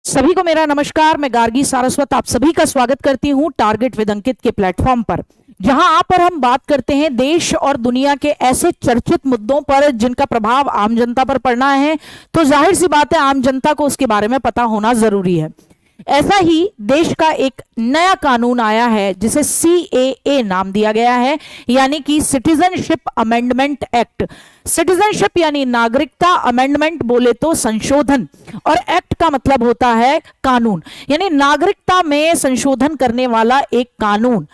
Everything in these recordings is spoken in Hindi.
सभी को मेरा नमस्कार। मैं गार्गी सारस्वत आप सभी का स्वागत करती हूं टारगेट विद अंकित के प्लेटफॉर्म पर, जहां आप पर हम बात करते हैं देश और दुनिया के ऐसे चर्चित मुद्दों पर जिनका प्रभाव आम जनता पर पड़ना है। तो जाहिर सी बात है, आम जनता को उसके बारे में पता होना जरूरी है। ऐसा ही देश का एक नया कानून आया है जिसे CAA नाम दिया गया है, यानी कि सिटीजनशिप अमेंडमेंट एक्ट। सिटीजनशिप यानी नागरिकता, अमेंडमेंट बोले तो संशोधन, और एक्ट का मतलब होता है कानून, यानी नागरिकता में संशोधन करने वाला एक कानून।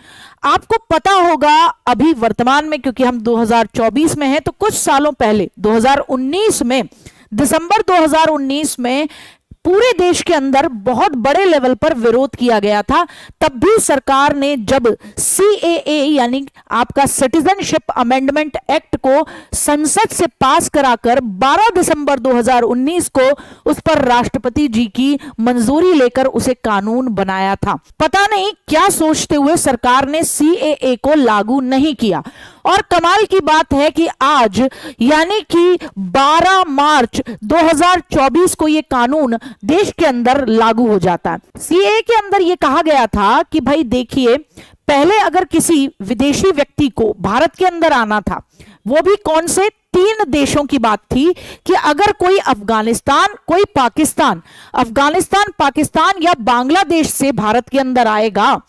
आपको पता होगा अभी वर्तमान में, क्योंकि हम 2024 में हैं, तो कुछ सालों पहले 2019 में, दिसंबर 2019 में पूरे देश के अंदर बहुत बड़े लेवल पर विरोध किया गया था। तब भी सरकार ने जब CAA यानी आपका सिटीजनशिप अमेंडमेंट एक्ट को संसद से पास कराकर 12 दिसंबर 2019 को उस पर राष्ट्रपति जी की मंजूरी लेकर उसे कानून बनाया था। पता नहीं क्या सोचते हुए सरकार ने CAA को लागू नहीं किया। और कमाल की बात है कि आज यानी कि 12 मार्च 2024 को यह कानून देश के अंदर लागू हो जाता है। CAA के अंदर यह कहा गया था कि भाई देखिए, पहले अगर किसी विदेशी व्यक्ति को भारत के अंदर आना था, वो भी कौन से 3 देशों की बात थी कि अगर कोई अफगानिस्तान, कोई पाकिस्तान, अफगानिस्तान, पाकिस्तान या बांग्लादेश से भारत के अंदर आएगा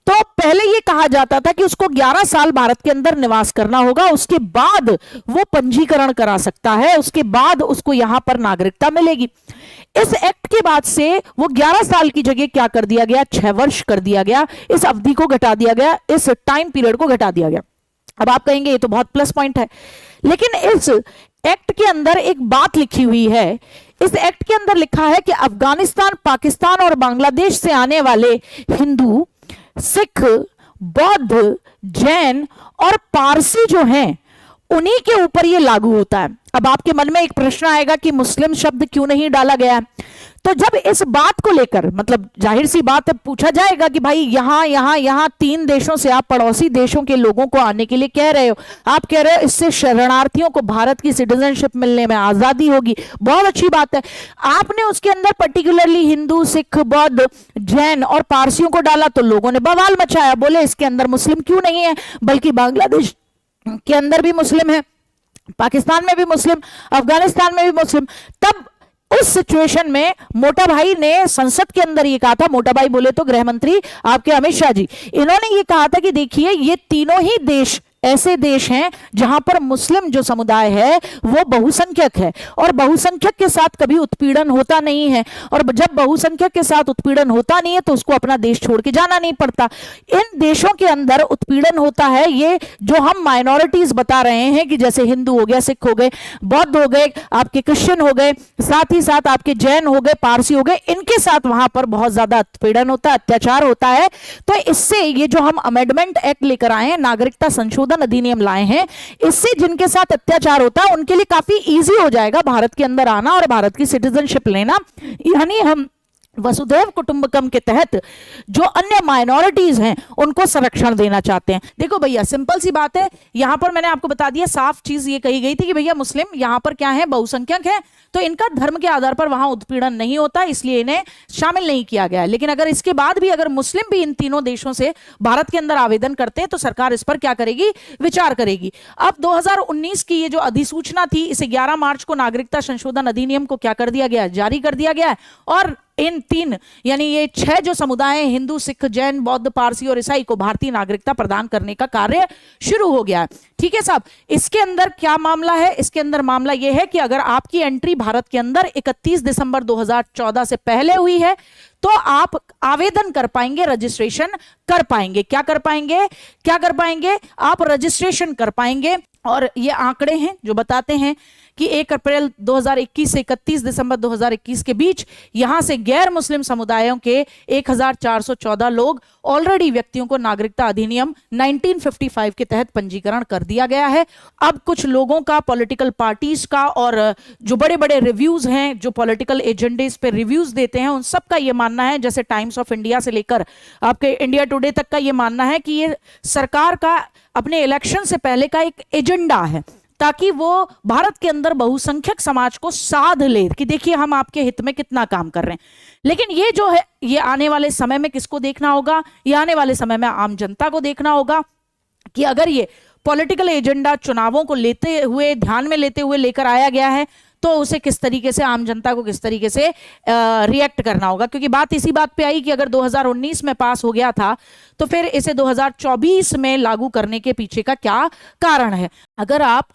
तो पहले यह कहा जाता था कि उसको 11 साल भारत के अंदर निवास करना होगा, उसके बाद वो पंजीकरण करा सकता है, उसके बाद उसको यहां पर नागरिकता मिलेगी। इस एक्ट के बाद से वो 11 साल की जगह क्या कर दिया गया, 6 वर्ष कर दिया गया। इस अवधि को घटा दिया गया, इस टाइम पीरियड को घटा दिया गया। अब आप कहेंगे ये तो बहुत प्लस पॉइंट है, लेकिन इस एक्ट के अंदर एक बात लिखी हुई है। इस एक्ट के अंदर लिखा है कि अफगानिस्तान, पाकिस्तान और बांग्लादेश से आने वाले हिंदू, सिख, बौद्ध, जैन और पारसी जो हैं, उन्हीं के ऊपर ये लागू होता है। अब आपके मन में एक प्रश्न आएगा कि मुस्लिम शब्द क्यों नहीं डाला गया है? तो जब इस बात को लेकर, मतलब जाहिर सी बात है, पूछा जाएगा कि भाई यहां 3 देशों से आप पड़ोसी देशों के लोगों को आने के लिए कह रहे हो, आप कह रहे हो इससे शरणार्थियों को भारत की सिटीजनशिप मिलने में आजादी होगी, बहुत अच्छी बात है। आपने उसके अंदर पर्टिकुलरली हिंदू, सिख, बौद्ध, जैन और पारसियों को डाला तो लोगों ने बवाल मचाया, बोले इसके अंदर मुस्लिम क्यों नहीं है, बल्कि बांग्लादेश के अंदर भी मुस्लिम है, पाकिस्तान में भी मुस्लिम, अफगानिस्तान में भी मुस्लिम। तब उस सिचुएशन में मोटा भाई ने संसद के अंदर ये कहा था, मोटा भाई बोले तो गृह मंत्री आपके अमित शाह जी, इन्होंने ये कहा था कि देखिए ये तीनों ही देश ऐसे देश हैं जहां पर मुस्लिम जो समुदाय है वो बहुसंख्यक है, और बहुसंख्यक के साथ कभी उत्पीड़न होता नहीं है, और जब बहुसंख्यक के साथ उत्पीड़न होता नहीं है तो उसको अपना देश छोड़ के जाना नहीं पड़ता। इन देशों के अंदर उत्पीड़न होता है, ये जो हम माइनॉरिटीज बता रहे हैं कि जैसे हिंदू हो गया, सिख हो गए, बौद्ध हो गए, आपके क्रिश्चियन हो गए, साथ ही साथ आपके जैन हो गए, पारसी हो गए, इनके साथ वहां पर बहुत ज्यादा उत्पीड़न होता है, अत्याचार होता है। तो इससे ये जो हम अमेंडमेंट एक्ट लेकर आए हैं, नागरिकता संशोधन अधिनियम लाए हैं, इससे जिनके साथ अत्याचार होता है उनके लिए काफी इजी हो जाएगा भारत के अंदर आना और भारत की सिटीजनशिप लेना। यानी हम वसुधैव कुटुंबकम के तहत जो अन्य माइनॉरिटीज हैं उनको संरक्षण देना चाहते हैं। देखो भैया, सिंपल सी बात है, यहां पर मैंने आपको बता दिया, साफ चीज ये कही गई थी कि भैया मुस्लिम यहां पर क्या है, बहुसंख्यक है, तो इनका धर्म के आधार पर वहां उत्पीड़न नहीं होता, इसलिए इन्हें शामिल नहीं किया गया। लेकिन अगर इसके बाद भी अगर मुस्लिम भी इन तीनों देशों से भारत के अंदर आवेदन करते हैं तो सरकार इस पर क्या करेगी, विचार करेगी। अब 2019 की ये जो अधिसूचना थी, इसे 11 मार्च को नागरिकता संशोधन अधिनियम को क्या कर दिया गया, जारी कर दिया गया है, और इन 3 यानी ये 6 जो समुदाय हैं, हिंदू, सिख, जैन, बौद्ध, पारसी और ईसाई, को भारतीय नागरिकता प्रदान करने का कार्य शुरू हो गया है। ठीक है साहब, इसके अंदर क्या मामला है? इसके अंदर मामला यह है कि अगर आपकी एंट्री भारत के अंदर 31 दिसंबर 2014 से पहले हुई है तो आप आवेदन कर पाएंगे, रजिस्ट्रेशन कर पाएंगे। क्या कर पाएंगे? आप रजिस्ट्रेशन कर पाएंगे। और ये आंकड़े हैं जो बताते हैं कि 1 अप्रैल 2021 से 31 दिसंबर 2021 के बीच यहां से गैर मुस्लिम समुदायों के 1414 लोग ऑलरेडी व्यक्तियों को नागरिकता अधिनियम 1955 के तहत पंजीकरण कर दिया गया है। अब कुछ लोगों का, पॉलिटिकल पार्टीज का, और जो बड़े बड़े रिव्यूज हैं, जो पॉलिटिकल एजेंडेस पे रिव्यूज देते हैं, उन सब का ये मानना है, जैसे टाइम्स ऑफ इंडिया से लेकर आपके इंडिया टुडे तक का ये मानना है कि ये सरकार का अपने इलेक्शन से पहले का एक एजेंडा है, ताकि वो भारत के अंदर बहुसंख्यक समाज को साध ले कि देखिए हम आपके हित में कितना काम कर रहे हैं। लेकिन ये जो है, ये आने वाले समय में किसको देखना होगा? ये आने वाले समय में आम जनता को देखना होगा कि अगर ये पॉलिटिकल एजेंडा चुनावों को लेते हुए, ध्यान में लेते हुए लेकर आया गया है, तो उसे किस तरीके से, आम जनता को किस तरीके से रिएक्ट करना होगा। क्योंकि बात इसी बात पे आई कि अगर 2019 में पास हो गया था तो फिर इसे 2024 में लागू करने के पीछे का क्या कारण है। अगर आप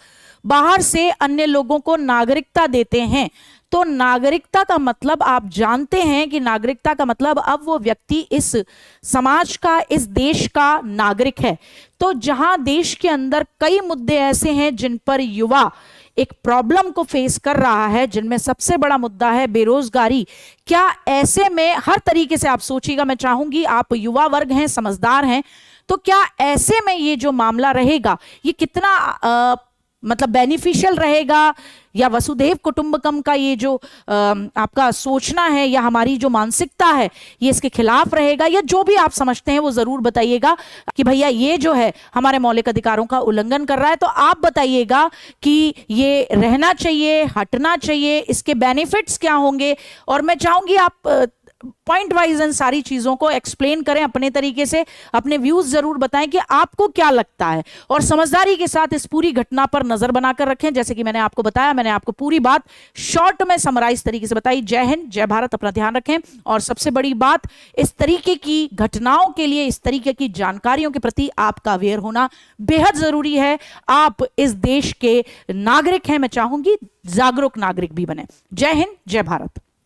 बाहर से अन्य लोगों को नागरिकता देते हैं तो नागरिकता का मतलब आप जानते हैं कि नागरिकता का मतलब अब वो व्यक्ति इस समाज का, इस देश का नागरिक है। तो जहां देश के अंदर कई मुद्दे ऐसे हैं जिन पर युवा एक प्रॉब्लम को फेस कर रहा है, जिनमें सबसे बड़ा मुद्दा है बेरोजगारी, क्या ऐसे में हर तरीके से आप सोचिएगा, मैं चाहूंगी आप युवा वर्ग हैं, समझदार हैं, तो क्या ऐसे में ये जो मामला रहेगा ये कितना मतलब बेनिफिशियल रहेगा, या वसुधैव कुटुंबकम का ये जो आपका सोचना है या हमारी जो मानसिकता है ये इसके खिलाफ रहेगा, या जो भी आप समझते हैं वो जरूर बताइएगा कि भैया ये जो है हमारे मौलिक अधिकारों का उल्लंघन कर रहा है। तो आप बताइएगा कि ये रहना चाहिए, हटना चाहिए, इसके बेनिफिट्स क्या होंगे। और मैं चाहूंगी आप पॉइंट वाइज इन सारी चीजों को एक्सप्लेन करें अपने तरीके से, अपने व्यूज जरूर बताएं कि आपको क्या लगता है, और समझदारी के साथ इस पूरी घटना पर नजर बनाकर रखें। जैसे कि मैंने आपको बताया, मैंने आपको पूरी बात शॉर्ट में समराइज तरीके से बताई। जय हिंद, जय भारत, अपना ध्यान रखें। और सबसे बड़ी बात, इस तरीके की घटनाओं के लिए, इस तरीके की जानकारियों के प्रति आपका अवेयर होना बेहद जरूरी है। आप इस देश के नागरिक हैं, मैं चाहूंगी जागरूक नागरिक भी बने। जय हिंद, जय भारत।